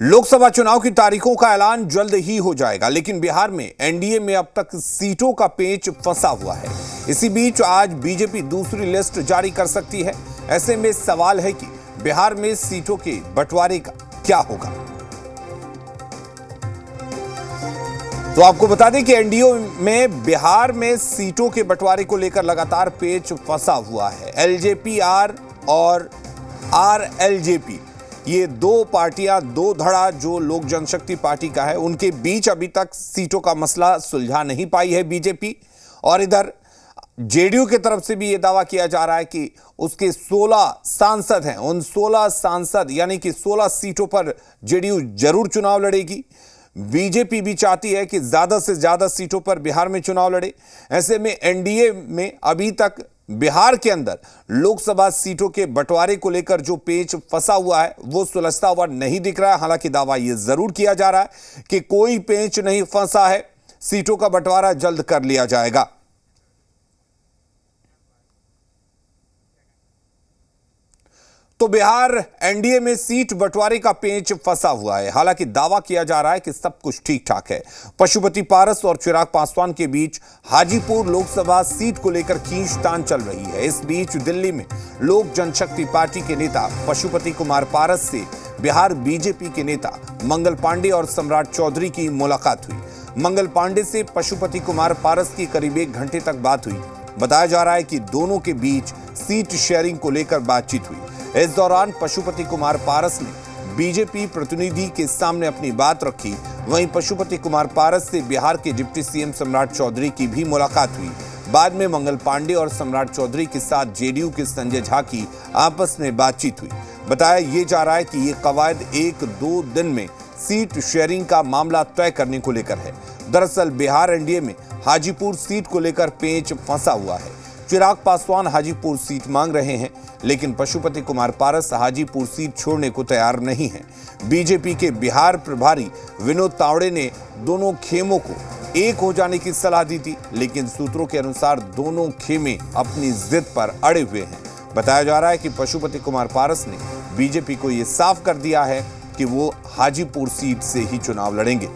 लोकसभा चुनाव की तारीखों का ऐलान जल्द ही हो जाएगा, लेकिन बिहार में एनडीए में अब तक सीटों का पेच फंसा हुआ है। इसी बीच आज बीजेपी दूसरी लिस्ट जारी कर सकती है। ऐसे में सवाल है कि बिहार में सीटों के बंटवारे का क्या होगा। तो आपको बता दें कि एनडीए में बिहार में सीटों के बंटवारे को लेकर लगातार पेच फंसा हुआ है। एलजेपी आर और आरएलजेपी, ये दो पार्टियां, दो धड़ा जो लोक जनशक्ति पार्टी का है, उनके बीच अभी तक सीटों का मसला सुलझा नहीं पाई है बीजेपी। और इधर जेडीयू की तरफ से भी यह दावा किया जा रहा है कि उसके 16 सांसद हैं, उन 16 सांसद यानी कि 16 सीटों पर जेडीयू जरूर चुनाव लड़ेगी। बीजेपी भी चाहती है कि ज्यादा से ज्यादा सीटों पर बिहार में चुनाव लड़े। ऐसे में एनडीए में अभी तक बिहार के अंदर लोकसभा सीटों के बंटवारे को लेकर जो पेच फंसा हुआ है वो सुलझता हुआ नहीं दिख रहा है। हालांकि दावा यह जरूर किया जा रहा है कि कोई पेच नहीं फंसा है, सीटों का बंटवारा जल्द कर लिया जाएगा। तो बिहार एनडीए में सीट बंटवारे का पेच फंसा हुआ है। हालांकि दावा किया जा रहा है कि सब कुछ ठीक ठाक है। पशुपति पारस और चिराग पासवान के बीच हाजीपुर लोकसभा सीट को लेकर खींचतान चल रही है। इस बीच दिल्ली में लोक जनशक्ति पार्टी के नेता पशुपति कुमार पारस से बिहार बीजेपी के नेता मंगल पांडे और सम्राट चौधरी की मुलाकात हुई। मंगल पांडे से पशुपति कुमार पारस की करीब 1 घंटे तक बात हुई। बताया जा रहा है कि दोनों के बीच सीट शेयरिंग को लेकर बातचीत हुई। इस दौरान पशुपति कुमार पारस ने बीजेपी प्रतिनिधि के सामने अपनी बात रखी। वहीं पशुपति कुमार पारस से बिहार के डिप्टी सीएम सम्राट चौधरी की भी मुलाकात हुई। बाद में मंगल पांडे और सम्राट चौधरी के साथ जेडीयू के संजय झा की आपस में बातचीत हुई। बताया ये जा रहा है कि ये कवायद 1-2 दिन में सीट शेयरिंग का मामला तय करने को लेकर है। दरअसल बिहार एनडीए में हाजीपुर सीट को लेकर पेच फंसा हुआ है। चिराग पासवान हाजीपुर सीट मांग रहे हैं, लेकिन पशुपति कुमार पारस हाजीपुर सीट छोड़ने को तैयार नहीं है। बीजेपी के बिहार प्रभारी विनोद तावड़े ने दोनों खेमों को एक हो जाने की सलाह दी थी, लेकिन सूत्रों के अनुसार दोनों खेमे अपनी जिद पर अड़े हुए हैं। बताया जा रहा है कि पशुपति कुमार पारस ने बीजेपी को यह साफ कर दिया है कि वो हाजीपुर सीट से ही चुनाव लड़ेंगे।